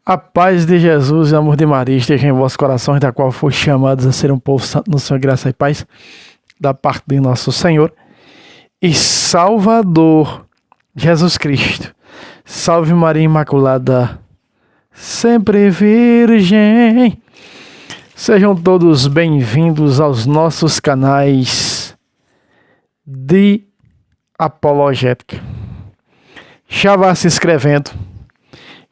A paz de Jesus e o amor de Maria esteja em vossos corações, da qual foi chamados a ser um povo santo no Senhor, graça e paz, da parte de nosso Senhor e Salvador, Jesus Cristo. Salve Maria Imaculada, sempre Virgem. Sejam todos bem-vindos aos nossos canais de apologética. Já vá se inscrevendo.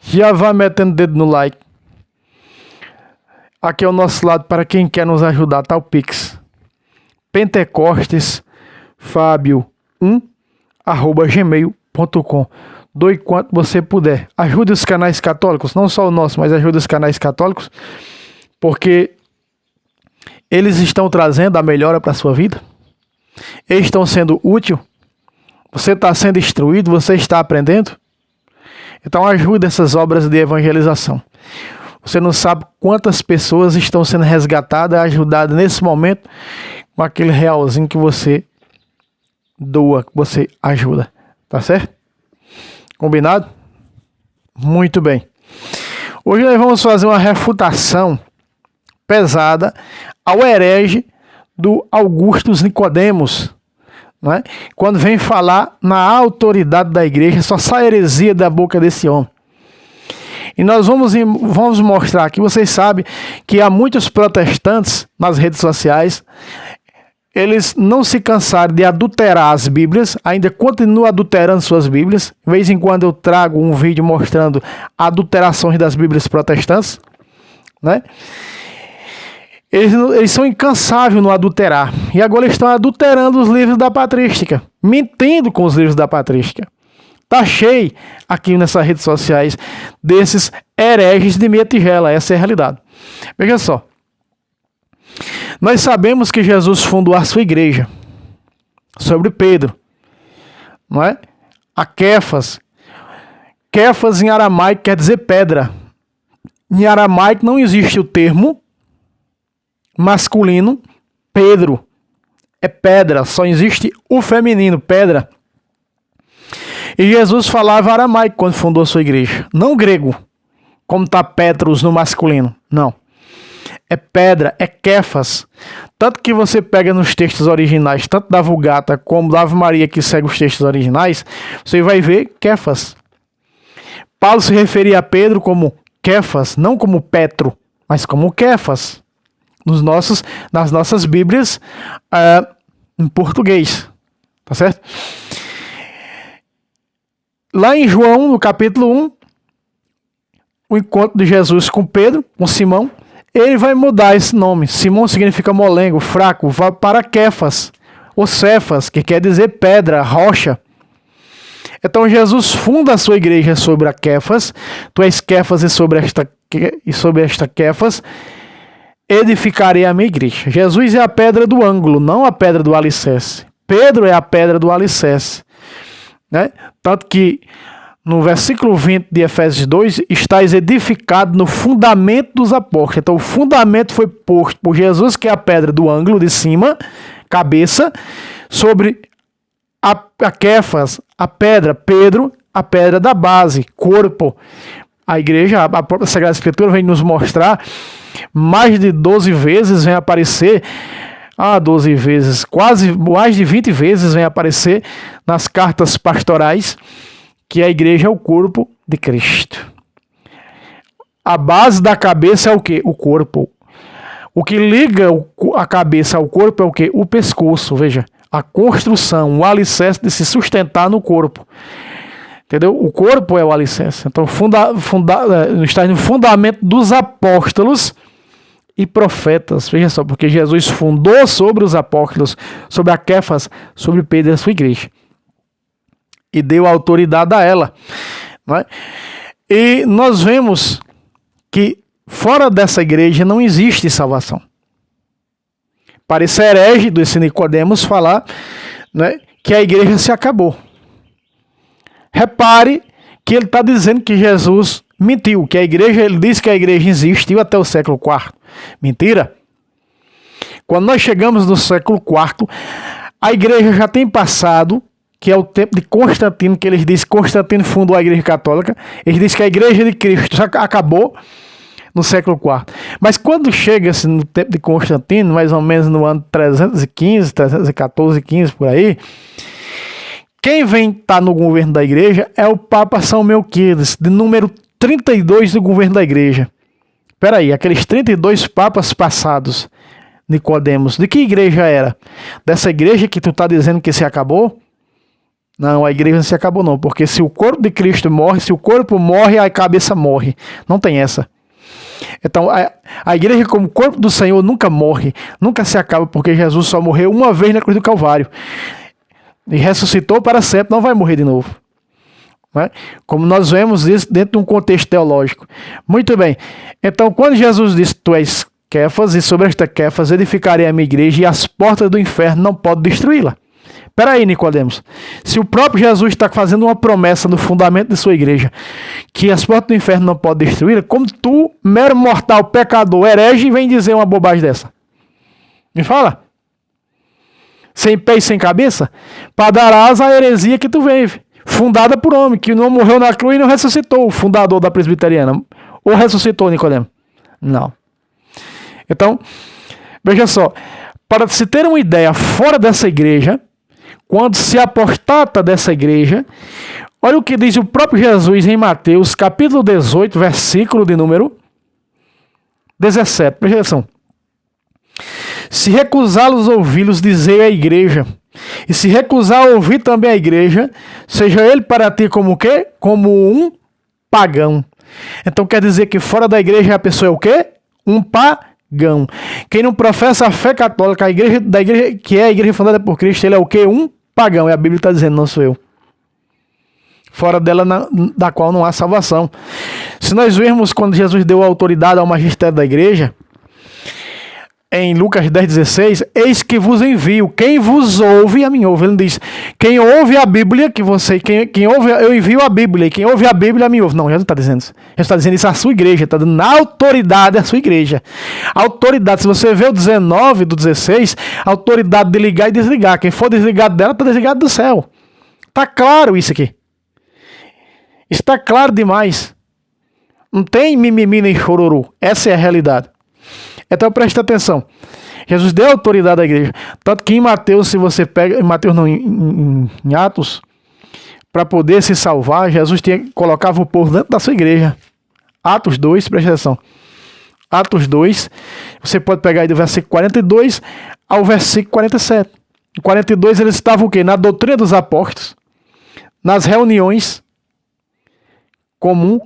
Já vá metendo o dedo no like. Aqui é o nosso lado para quem quer nos ajudar, tá o Pix. pentecostesfabio1@gmail.com. Doe quanto você puder. Ajude os canais católicos, não só o nosso, mas ajude os canais católicos, porque eles estão trazendo a melhora para a sua vida. Eles estão sendo úteis. Você está sendo instruído, você está aprendendo. Então ajude essas obras de evangelização. Você não sabe quantas pessoas estão sendo resgatadas, ajudadas nesse momento com aquele realzinho que você doa, que você ajuda. Tá certo? Combinado? Muito bem. Hoje nós vamos fazer uma refutação pesada ao herege do Augustus Nicodemos. Não é? Quando vem falar na autoridade da igreja, só sai heresia da boca desse homem. E nós vamos mostrar aqui, vocês sabem que há muitos protestantes nas redes sociais, eles não se cansaram de adulterar as Bíblias, ainda continuam adulterando suas Bíblias. De vez em quando eu trago um vídeo mostrando adulterações das Bíblias protestantes, né? Eles são incansáveis no adulterar. E agora eles estão adulterando os livros da patrística. Mentindo com os livros da patrística. Tá cheio aqui nessas redes sociais desses hereges de meia tigela. Essa é a realidade. Veja só. Nós sabemos que Jesus fundou a sua igreja. Sobre Pedro. Não é? A Kéfas. Kéfas em aramaico quer dizer pedra. Em aramaico não existe o termo masculino, Pedro, é pedra, só existe o feminino, pedra. E Jesus falava aramaico quando fundou a sua igreja, não grego, como está Petros no masculino, não. É pedra, é Kéfas. Tanto que você pega nos textos originais, tanto da Vulgata como da Ave Maria, que segue os textos originais, você vai ver Kéfas. Paulo se referia a Pedro como Kéfas, não como Petro, mas como Kéfas. Nas nossas Bíblias em português, tá certo? Lá em João, no capítulo 1, o encontro de Jesus com Pedro, com Simão, ele vai mudar esse nome. Simão significa molengo, fraco, vai para Kéfas, ou Cefas, que quer dizer pedra, rocha. Então Jesus funda a sua igreja sobre a Kéfas, tu és Kéfas e sobre esta Kéfas edificarei a minha igreja. Jesus é a pedra do ângulo, não a pedra do alicerce. Pedro é a pedra do alicerce, né? Tanto que no versículo 20 de Efésios 2, estáis edificado no fundamento dos apóstolos. Então o fundamento foi posto por Jesus, que é a pedra do ângulo de cima, cabeça, sobre a Kéfas, a pedra, Pedro, a pedra da base, corpo. A igreja, a própria Sagrada Escritura vem nos mostrar mais de 12 vezes vem aparecer, 12 vezes, quase mais de 20 vezes vem aparecer nas cartas pastorais que a igreja é o corpo de Cristo. A base da cabeça é o quê? O corpo. O que liga a cabeça ao corpo é o quê? O pescoço, veja, a construção, o alicerce de se sustentar no corpo. Entendeu? O corpo é o alicerce. Então, está no fundamento dos apóstolos e profetas. Veja só, porque Jesus fundou sobre os apóstolos, sobre a Kéfas, sobre Pedro e a sua igreja. E deu autoridade a ela. Não é? E nós vemos que fora dessa igreja não existe salvação. Parece herege desse Nicodemos falar, né, que a igreja se acabou. Repare que ele está dizendo que Jesus mentiu, que a igreja, ele disse que a igreja existiu até o século IV. Mentira. Quando nós chegamos no século IV, a igreja já tem passado que é o tempo de Constantino, que eles dizem que Constantino fundou a Igreja Católica. Eles dizem que a Igreja de Cristo já acabou no século IV. Mas quando chega-se no tempo de Constantino, mais ou menos no ano 315, 314, 15, por aí, quem vem estar no governo da Igreja é o Papa São Melquiades, de número 32 do governo da Igreja. Espera aí, aqueles 32 papas passados, Nicodemos, de que igreja era? Dessa igreja que tu está dizendo que se acabou? Não, a igreja não se acabou não, porque se o corpo de Cristo morre, se o corpo morre, a cabeça morre. Não tem essa. Então, a igreja como corpo do Senhor nunca morre, nunca se acaba, porque Jesus só morreu uma vez na cruz do Calvário. E ressuscitou para sempre, não vai morrer de novo. Né? Como nós vemos isso dentro de um contexto teológico. Muito bem. Então, quando Jesus disse, tu és Quefas, e sobre esta Quefas edificarei a minha igreja, e as portas do inferno não podem destruí-la. Espera aí, Nicodemos. Se o próprio Jesus está fazendo uma promessa no fundamento de sua igreja, que as portas do inferno não podem destruí-la, como tu, mero mortal, pecador, herege, vem dizer uma bobagem dessa? Me fala. Sem pé e sem cabeça? Para dar asa à heresia que tu vive. Fundada por homem, que não morreu na cruz e não ressuscitou, o fundador da presbiteriana. Ou ressuscitou, Nicodemo? Não. Então, veja só, para se ter uma ideia fora dessa igreja, quando se apostata dessa igreja, olha o que diz o próprio Jesus em Mateus, capítulo 18, versículo de número 17. Presta atenção. Se recusá-los ouvi-los, dizei à igreja, e se recusar ouvir também a igreja, seja ele para ti como o quê? Como um pagão. Então quer dizer que fora da igreja a pessoa é o quê? Um pagão. Quem não professa a fé católica, da igreja, que é a igreja fundada por Cristo, ele é o quê? Um pagão. E a Bíblia está dizendo, não sou eu. Fora dela, da qual não há salvação. Se nós vermos quando Jesus deu autoridade ao magistério da igreja, em Lucas 10,16, eis que vos envio. Quem vos ouve, a mim ouve. Ele diz, quem ouve a Bíblia, quem ouve, eu envio a Bíblia, e quem ouve a Bíblia, a mim ouve. Não, Jesus não está dizendo isso. Jesus está dizendo isso à sua igreja, está dando autoridade à sua igreja. Autoridade, se você vê o 19 do 16, autoridade de ligar e desligar. Quem for desligado dela, está desligado do céu. Está claro isso aqui. Está claro demais. Não tem mimimi nem chororô. Essa é a realidade. Então preste atenção. Jesus deu autoridade à igreja. Tanto que em Mateus, se você pega, em Mateus não, em Atos, para poder se salvar, Jesus colocava o povo dentro da sua igreja. Atos 2, preste atenção. Atos 2, você pode pegar aí do versículo 42 ao versículo 47. Em 42 eles estavam o quê? Na doutrina dos apóstolos, nas reuniões comum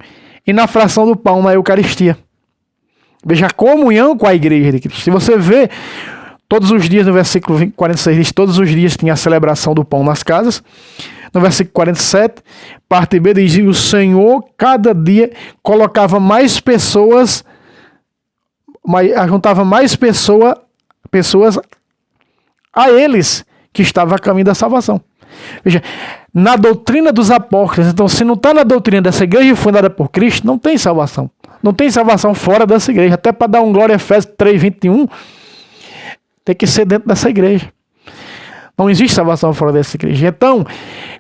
e na fração do pão, na Eucaristia. Veja a comunhão com a igreja de Cristo. Se você vê todos os dias, no versículo 46, diz, todos os dias tinha a celebração do pão nas casas. No versículo 47, parte B, diz, o Senhor cada dia colocava mais pessoas, juntava mais pessoas a eles que estavam a caminho da salvação. Veja, na doutrina dos apóstolos, então se não está na doutrina dessa igreja fundada por Cristo, não tem salvação. Não tem salvação fora dessa igreja. Até para dar um glória a Efésios 3:21, tem que ser dentro dessa igreja. Não existe salvação fora dessa igreja. Então,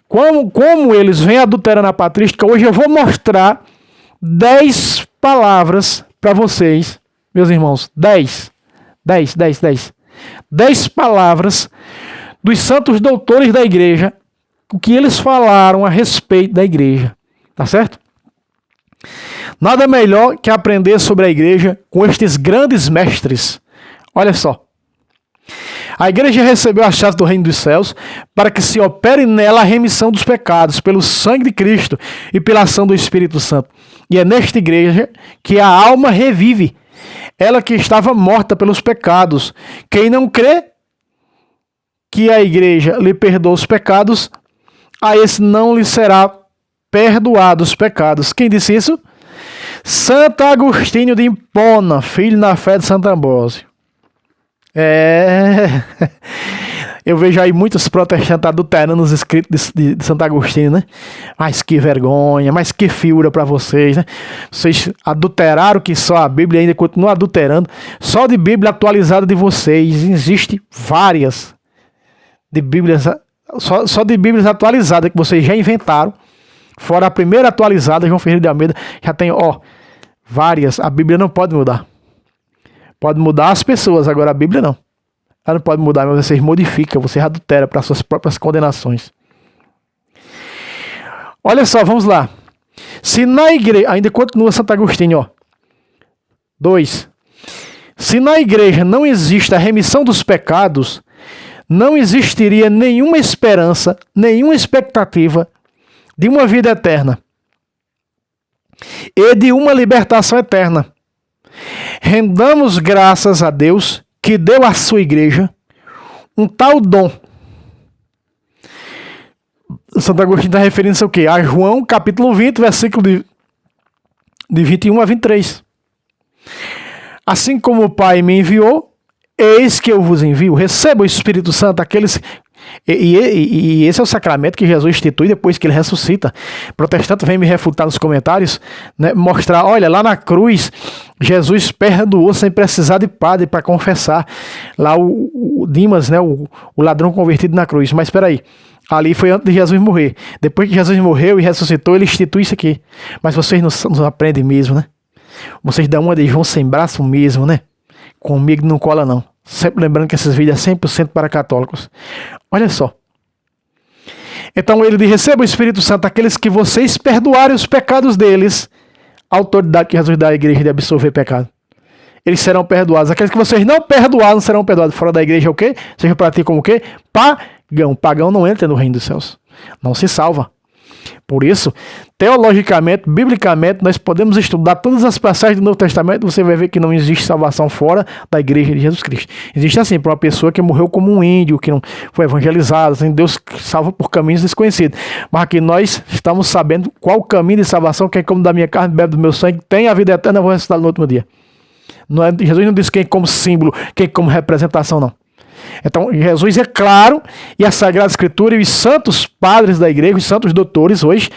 como eles vêm adulterando a patrística, hoje eu vou mostrar 10 palavras para vocês, meus irmãos. 10 palavras dos santos doutores da igreja, o que eles falaram a respeito da igreja. Tá certo? Nada melhor que aprender sobre a igreja com estes grandes mestres. Olha só. A igreja recebeu a chave do reino dos céus para que se opere nela a remissão dos pecados pelo sangue de Cristo e pela ação do Espírito Santo. E é nesta igreja que a alma revive, ela que estava morta pelos pecados. Quem não crê que a igreja lhe perdoa os pecados, a esse não lhe será perdoado os pecados. Quem disse isso? Santo Agostinho de Hipona, filho na fé de Santo Ambrósio. Eu vejo aí muitos protestantes adulterando os escritos de Santo Agostinho, né? Mas que vergonha, mas que figura para vocês, né? Vocês adulteraram que só a Bíblia, ainda continuam adulterando. Só de Bíblia atualizada de vocês, existe várias de Bíblias Só de Bíblias atualizadas que vocês já inventaram. Fora a primeira atualizada, João Ferreira de Almeida, já tem, várias. A Bíblia não pode mudar. Pode mudar as pessoas, agora a Bíblia não. Ela não pode mudar, mas vocês modificam, vocês adulteram para suas próprias condenações. Olha só, vamos lá. Se na igreja, ainda continua Santo Agostinho, 2. Se na igreja não existe a remissão dos pecados, não existiria nenhuma esperança, nenhuma expectativa de uma vida eterna e de uma libertação eterna. Rendamos graças a Deus que deu à sua igreja um tal dom. Santo Agostinho está referindo-se ao quê? A João, capítulo 20, versículo de 21 a 23. Assim como o Pai me enviou, eis que eu vos envio. Receba o Espírito Santo, aqueles... E esse é o sacramento que Jesus institui depois que ele ressuscita. Protestante vem me refutar nos comentários, né, mostrar, olha, lá na cruz, Jesus perdoou sem precisar de padre para confessar. Lá o Dimas, né, o ladrão convertido na cruz. Mas espera aí, ali foi antes de Jesus morrer. Depois que Jesus morreu e ressuscitou, ele institui isso aqui. Mas vocês não aprendem mesmo, né? Vocês dão uma de João sem braço mesmo, né? Comigo não cola não. Sempre lembrando que esses vídeos é 100% para católicos. Olha só. Então ele diz, receba o Espírito Santo, aqueles que vocês perdoarem os pecados deles, a autoridade que Jesus dá à igreja de absolver pecado. Eles serão perdoados. Aqueles que vocês não perdoaram não serão perdoados. Fora da igreja é o quê? Seja praticam o quê? Pagão. Pagão não entra no reino dos céus. Não se salva. Por isso, teologicamente, biblicamente, nós podemos estudar todas as passagens do Novo Testamento, você vai ver que não existe salvação fora da igreja de Jesus Cristo. Existe assim, para uma pessoa que morreu como um índio, que não foi evangelizado, assim, Deus salva por caminhos desconhecidos. Mas aqui nós estamos sabendo qual o caminho de salvação, quem come da minha carne, bebe do meu sangue, tem a vida eterna, eu vou ressuscitar no último dia. Não é, Jesus não diz quem como símbolo, quem como representação, não. Então, Jesus é claro, e a Sagrada Escritura e os santos padres da igreja, os santos doutores, hoje,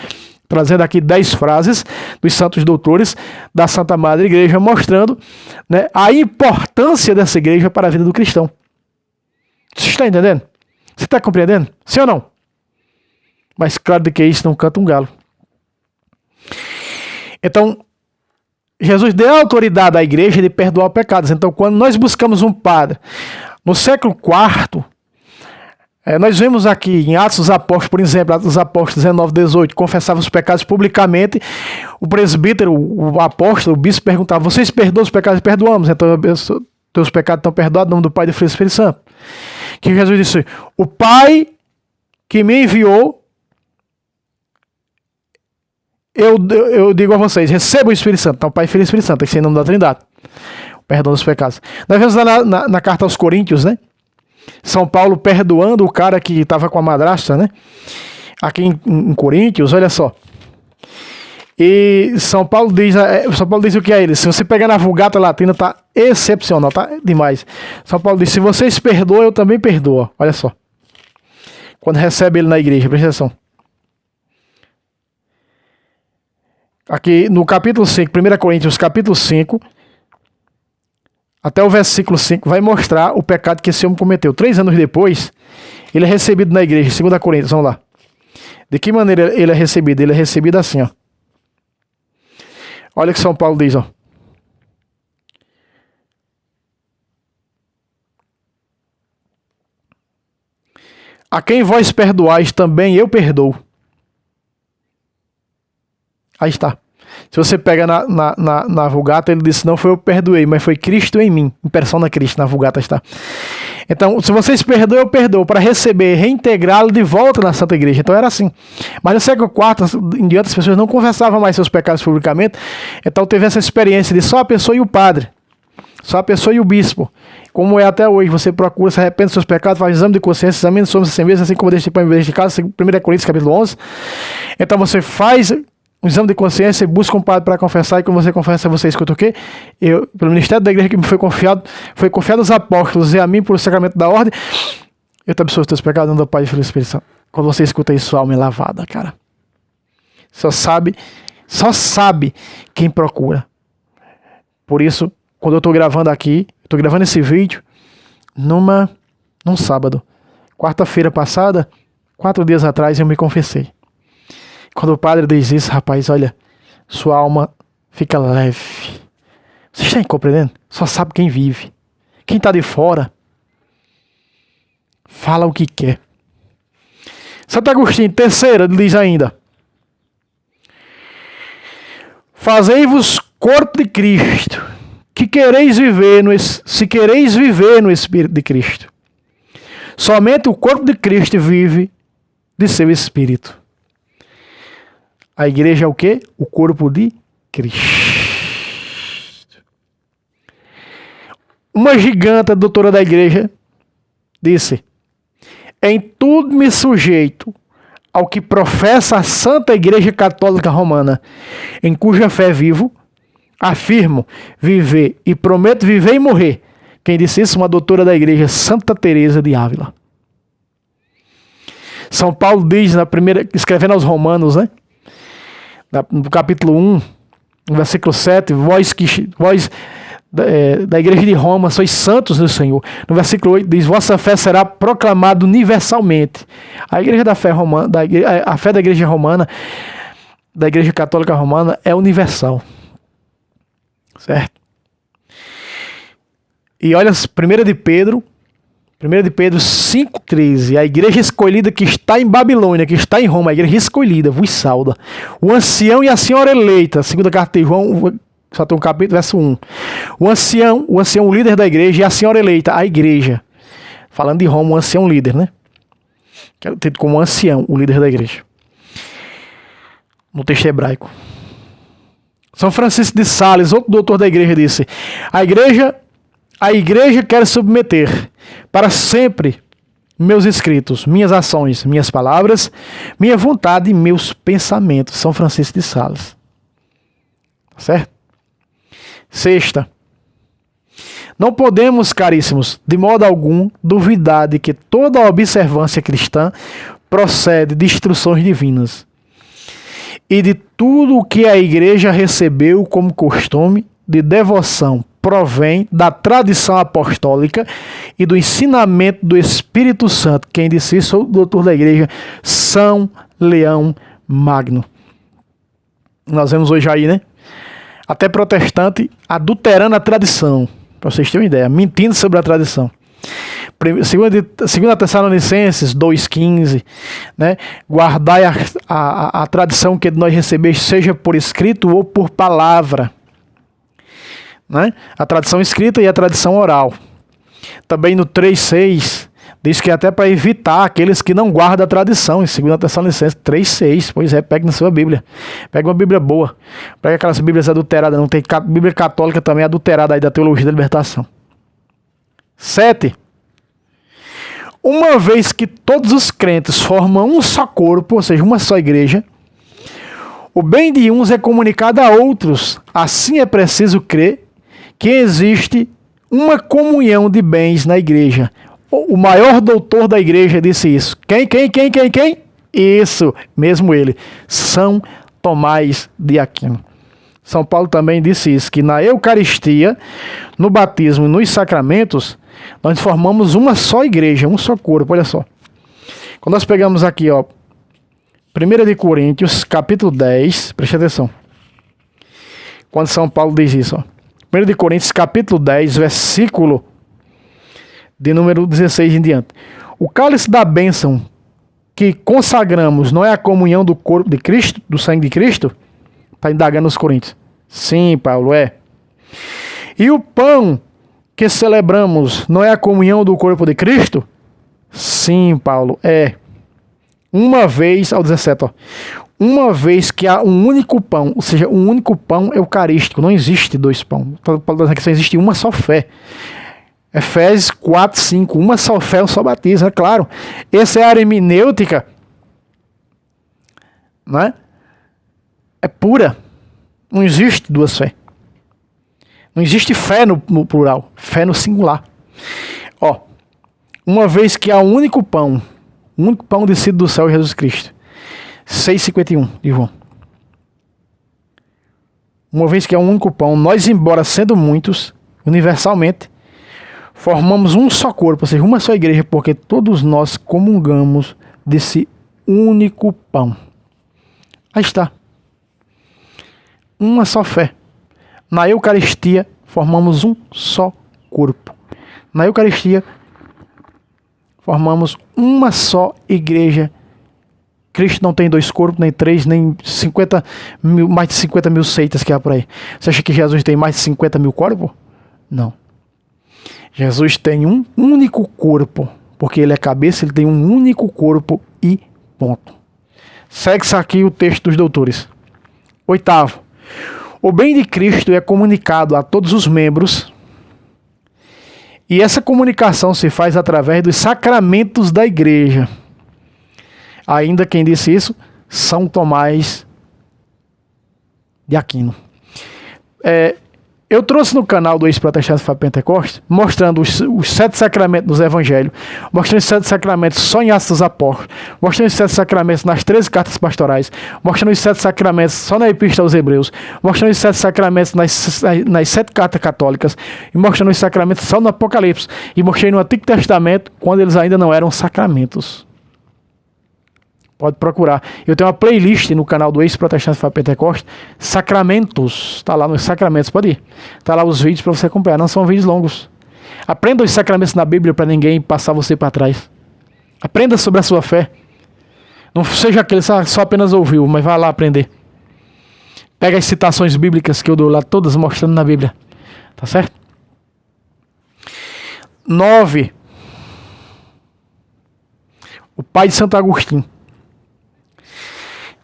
trazendo aqui 10 frases dos santos doutores da Santa Madre Igreja, mostrando, né, a importância dessa igreja para a vida do cristão. Você está entendendo? Você está compreendendo? Sim ou não? Mas claro de que isso não canta um galo. Então, Jesus deu a autoridade à igreja de perdoar pecados. Então, quando nós buscamos um padre, no século IV, nós vemos aqui em Atos dos Apóstolos, por exemplo, Atos dos Apóstolos 19, 18, confessava os pecados publicamente. O presbítero, o apóstolo, o bispo perguntava, vocês perdoam os pecados? Perdoamos. Então, teus pecados estão perdoados, em nome do Pai, do Filho e do Espírito Santo. Que Jesus disse, o Pai que me enviou, eu digo a vocês, receba o Espírito Santo. Então, Pai, Filho e Espírito Santo, tem que ser em nome da Trindade. Perdão dos pecados. Nós vemos lá na carta aos Coríntios, né? São Paulo perdoando o cara que estava com a madrasta, né? Aqui em Coríntios, olha só. E São Paulo diz o que é ele? Se você pegar na Vulgata Latina, tá excepcional, tá demais. São Paulo diz, se vocês perdoam, eu também perdoo. Olha só. Quando recebe ele na igreja, presta atenção. Aqui no capítulo 5, 1 Coríntios capítulo 5, até o versículo 5, vai mostrar o pecado que esse homem cometeu. 3 anos depois, ele é recebido na igreja, 2 Coríntios, vamos lá. De que maneira ele é recebido? Ele é recebido assim, ó. Olha o que São Paulo diz, ó. A quem vós perdoais, também eu perdoo. Aí está. Se você pega na Vulgata, ele disse, não foi eu que perdoei, mas foi Cristo em mim. Em persona Cristo, na Vulgata está. Então, se vocês perdoam, eu perdoo, para receber, reintegrá-lo de volta na Santa Igreja. Então era assim. Mas no século IV, em diante, as pessoas não confessavam mais seus pecados publicamente. Então teve essa experiência de só a pessoa e o padre. Só a pessoa e o bispo. Como é até hoje, você procura, se arrepende dos seus pecados, faz exame de consciência, examina sobre si mesmo, assim como deste pão deste caso, 1 Coríntios capítulo 11. Então você faz um exame de consciência e busca um padre para confessar, e quando você confessa, você escuta o quê? Pelo ministério da igreja que me foi confiado aos apóstolos e a mim por sacramento da ordem, eu te absolvo os teus pecados, no nome do Pai, do Filho e do Espírito Santo. Quando você escuta isso, sua alma é lavada, cara. Só sabe quem procura. Por isso, quando eu estou gravando aqui, estou gravando esse vídeo num sábado. Quarta-feira passada, 4 dias atrás eu me confessei. Quando o padre diz isso, rapaz, olha, sua alma fica leve. Vocês estão compreendendo? Só sabe quem vive. Quem está de fora, fala o que quer. Santo Agostinho, terceira, diz ainda: fazei-vos corpo de Cristo, que quereis viver se quereis viver no Espírito de Cristo. Somente o corpo de Cristo vive de seu Espírito. A igreja é o quê? O corpo de Cristo. Uma giganta doutora da igreja disse: em tudo me sujeito ao que professa a Santa Igreja Católica Romana, em cuja fé vivo, afirmo viver e prometo viver e morrer. Quem disse isso? Uma doutora da igreja, Santa Teresa de Ávila. São Paulo diz, escrevendo aos Romanos, né? No capítulo 1, no versículo 7, vós da igreja de Roma sois santos do Senhor. No versículo 8 diz: vossa fé será proclamada universalmente. A igreja da fé romana, a fé da igreja romana, da igreja católica romana, é universal. Certo? E olha, 1 de Pedro 5,13, a igreja escolhida que está em Babilônia, que está em Roma, a igreja escolhida, vos sauda. O ancião e a senhora eleita, segunda carta de João, só tem um capítulo, verso 1. O ancião, o líder da igreja, e a senhora eleita, a igreja. Falando de Roma, o ancião líder, né? Que é tido como ancião, o líder da igreja. No texto hebraico. São Francisco de Sales, outro doutor da igreja, disse: a igreja quer submeter para sempre meus escritos, minhas ações, minhas palavras, minha vontade e meus pensamentos. São Francisco de Sales. Certo? Sexta, não podemos, caríssimos, de modo algum, duvidar de que toda a observância cristã procede de instruções divinas e de tudo o que a igreja recebeu como costume de devoção provém da tradição apostólica e do ensinamento do Espírito Santo. Quem disse isso é o doutor da igreja, São Leão Magno. Nós vemos hoje aí, né? Até protestante adulterando a tradição, para vocês terem uma ideia, mentindo sobre a tradição. 2 Tessalonicenses 2,15, né? Guardai a tradição que nós recebemos, seja por escrito ou por palavra, né? A tradição escrita e a tradição oral. Também no 3,6 diz que até para evitar aqueles que não guardam a tradição, em 2 Tessalonicenses 3,6. Pois é, pegue na sua Bíblia. Pega uma Bíblia boa. Pega aquelas Bíblias adulteradas. Não tem Bíblia católica também adulterada aí da teologia da libertação. 7. Uma vez que todos os crentes formam um só corpo, ou seja, uma só igreja, o bem de uns é comunicado a outros. Assim é preciso crer que existe uma comunhão de bens na igreja. O maior doutor da igreja disse isso. Quem? Isso, mesmo ele. São Tomás de Aquino. São Paulo também disse isso, que na Eucaristia, no batismo e nos sacramentos, nós formamos uma só igreja, um só corpo, olha só. Quando nós pegamos aqui, ó, 1 de Coríntios, capítulo 10, preste atenção. Quando São Paulo diz isso, ó. 1 de Coríntios, capítulo 10, versículo de número 16 em diante. O cálice da bênção que consagramos não é a comunhão do corpo de Cristo, do sangue de Cristo? Está indagando os coríntios. Sim, Paulo, é. E o pão que celebramos não é a comunhão do corpo de Cristo? Sim, Paulo, é. Uma vez, ao 17, ó. Uma vez que há um único pão, ou seja, um único pão eucarístico, não existe dois pães. Paulo está dizendo que só existe uma só fé. Efésios 4, 5, uma só fé, um só batismo, é claro. Essa é a hermenêutica, não é? É pura. Não existe duas fés. Não existe fé no plural, fé no singular. Ó, uma vez que há um único pão descido do céu, Jesus Cristo. 6,51 de João. Uma vez que há um único pão, nós, embora sendo muitos, universalmente, formamos um só corpo, ou seja, uma só igreja, porque todos nós comungamos desse único pão. Aí está. Uma só fé. Na Eucaristia, formamos um só corpo. Na Eucaristia, formamos uma só igreja. Cristo não tem 2 corpos, nem 3, nem 50 mil, mais de 50 mil seitas que há por aí. Você acha que Jesus tem mais de 50 mil corpos? Não. Jesus tem um único corpo, porque ele é cabeça, ele tem um único corpo e ponto. Segue-se aqui o texto dos doutores. 8º. O bem de Cristo é comunicado a todos os membros, e essa comunicação se faz através dos sacramentos da igreja. Ainda quem disse isso? São Tomás de Aquino. Eu trouxe no canal do Ex-Protestante Fábio Pentecoste, mostrando os 7 sacramentos dos Evangelhos, mostrando os 7 sacramentos só em Atos dos Apóstolos, mostrando os 7 sacramentos nas 13 cartas pastorais, mostrando os 7 sacramentos só na Epístola aos Hebreus, mostrando os 7 sacramentos nas 7 cartas católicas, e mostrando os sacramentos só no Apocalipse, e mostrei no Antigo Testamento, quando eles ainda não eram sacramentos. Pode procurar. Eu tenho uma playlist no canal do Ex-Protestante Fábio Pentecoste, Sacramentos. Está lá nos Sacramentos, pode ir. Está lá os vídeos para você acompanhar. Não são vídeos longos. Aprenda os sacramentos na Bíblia para ninguém passar você para trás. Aprenda sobre a sua fé. Não seja aquele que só apenas ouviu, mas vá lá aprender. Pega as citações bíblicas que eu dou lá, todas mostrando na Bíblia. Tá certo? 9. O pai de Santo Agostinho.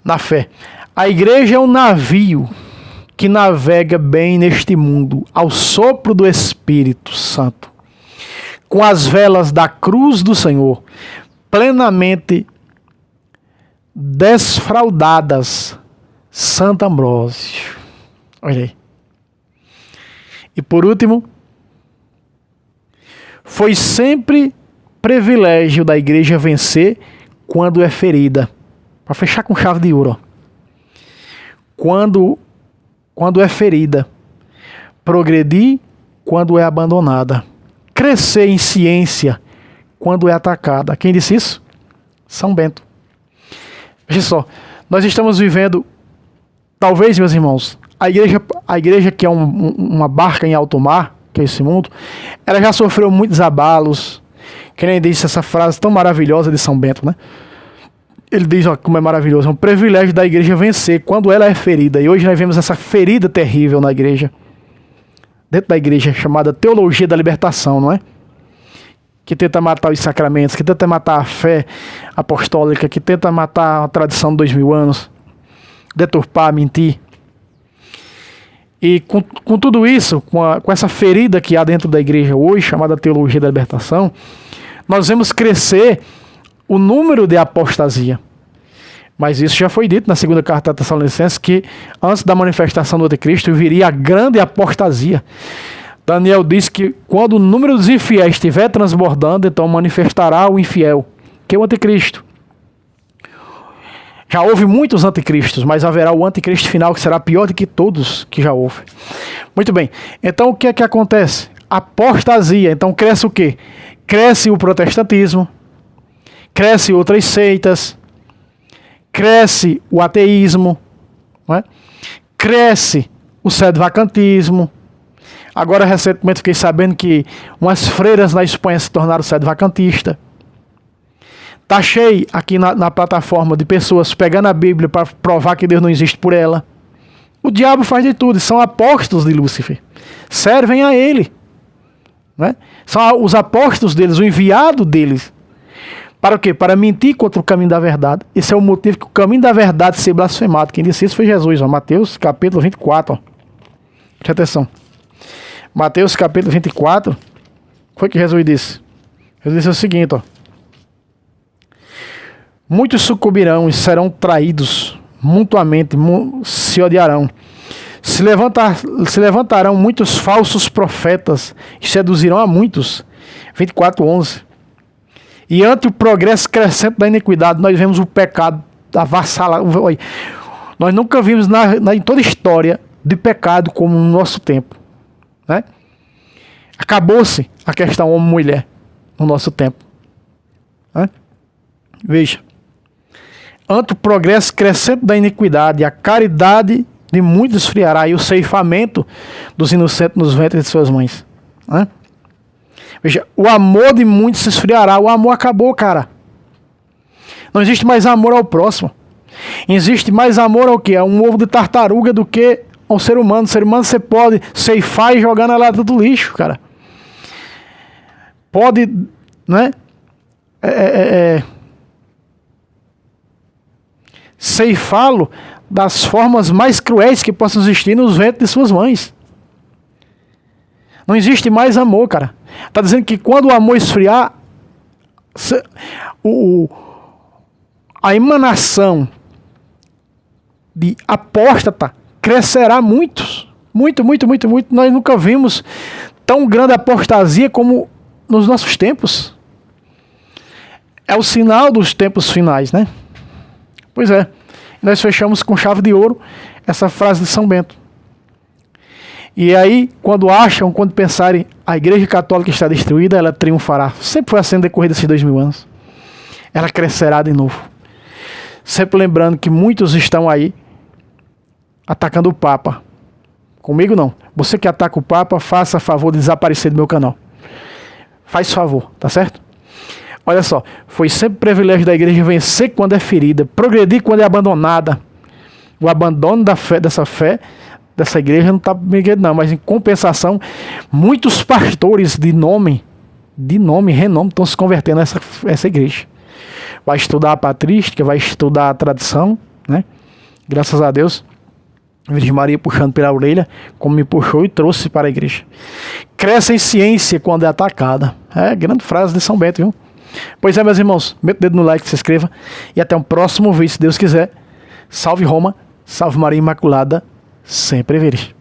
Na fé. A igreja é um navio que navega bem neste mundo, ao sopro do Espírito Santo, com as velas da cruz do Senhor, plenamente desfraldadas. Santo Ambrósio. Olha aí. E por último, foi sempre privilégio da igreja vencer quando é ferida. Para fechar com chave de ouro. Quando é ferida. Progredir quando é abandonada. Crescer em ciência quando é atacada. Quem disse isso? São Bento. Veja só. Nós estamos vivendo, talvez, meus irmãos, a igreja que é uma barca em alto mar, que é esse mundo, ela já sofreu muitos abalos. Que nem disse essa frase tão maravilhosa de São Bento, né? Ele diz, ó, como é maravilhoso, é um privilégio da igreja vencer quando ela é ferida. E hoje nós vemos essa ferida terrível na igreja. Dentro da igreja, chamada teologia da libertação, não é? Que tenta matar os sacramentos, que tenta matar a fé apostólica, que tenta matar a tradição de 2000 anos. Deturpar, mentir. E com tudo isso, com essa ferida que há dentro da igreja hoje, chamada teologia da libertação, nós vemos crescer o número de apostasia. Mas isso já foi dito na segunda carta a Tessalonicenses, que antes da manifestação do anticristo viria a grande apostasia. Daniel diz que quando o número dos infiéis estiver transbordando, então manifestará o infiel, que é o anticristo. Já houve muitos anticristos, mas haverá o anticristo final que será pior do que todos que já houve. Muito bem, então o que é que acontece? Apostasia, então cresce o quê? Cresce o protestantismo, cresce outras seitas, cresce o ateísmo, não é? Cresce o sedevacantismo. Agora, recentemente, fiquei sabendo que umas freiras na Espanha se tornaram sedevacantistas. Está cheio aqui na plataforma de pessoas pegando a Bíblia para provar que Deus não existe por ela. O diabo faz de tudo, são apóstolos de Lúcifer. Servem a ele. Né? São os apóstolos deles, o enviado deles. Para o quê? Para mentir contra o caminho da verdade. Esse é o motivo que o caminho da verdade ser blasfemado. Quem disse isso foi Jesus. Ó. Mateus capítulo 24. Ó. Preste atenção. Mateus capítulo 24. Foi que Jesus disse? Jesus disse o seguinte. Ó. Muitos sucumbirão e serão traídos mutuamente, se odiarão. Se levantarão muitos falsos profetas e seduzirão a muitos. 24:11. E ante o progresso crescente da iniquidade, nós vemos o pecado avassalar. Nós nunca vimos em toda a história de pecado como no nosso tempo. Né? Acabou-se a questão homem-mulher no nosso tempo. Né? Veja. ante o progresso crescente da iniquidade, a caridade de muitos esfriará e o ceifamento dos inocentes nos ventres de suas mães. Né? Veja, o amor de muitos se esfriará. O amor acabou, cara. Não existe mais amor ao próximo. Existe mais amor ao quê? A um ovo de tartaruga do que ao ser humano. O ser humano você pode ceifar e jogar na lata do lixo, cara. Pode, né? Ceifá-lo das formas mais cruéis que possam existir nos ventres de suas mães. Não existe mais amor, cara. Está dizendo que quando o amor esfriar, a emanação de apóstata crescerá muito. Nós nunca vimos tão grande apostasia como nos nossos tempos. É o sinal dos tempos finais, né? Pois é. Nós fechamos com chave de ouro essa frase de São Bento. E aí, quando pensarem a Igreja Católica está destruída, ela triunfará. Sempre foi assim no decorrer desses 2000 anos. Ela crescerá de novo. Sempre lembrando que muitos estão aí atacando o Papa. Comigo não. Você que ataca o Papa, faça favor de desaparecer do meu canal. Faz favor, tá certo? Olha só, foi sempre privilégio da igreja vencer quando é ferida, progredir quando é abandonada. O abandono dessa igreja não está brigando não, mas em compensação, muitos pastores de nome, renome, estão se convertendo a essa igreja. Vai estudar a patrística, vai estudar a tradição, né? Graças a Deus, a Virgem Maria puxando pela orelha, como me puxou e trouxe para a igreja. Cresce em ciência quando é atacada. É grande frase de São Bento, viu? Pois é, meus irmãos, meta o dedo no like, se inscreva e até o próximo vídeo, se Deus quiser. Salve Roma, salve Maria Imaculada, sempre vires.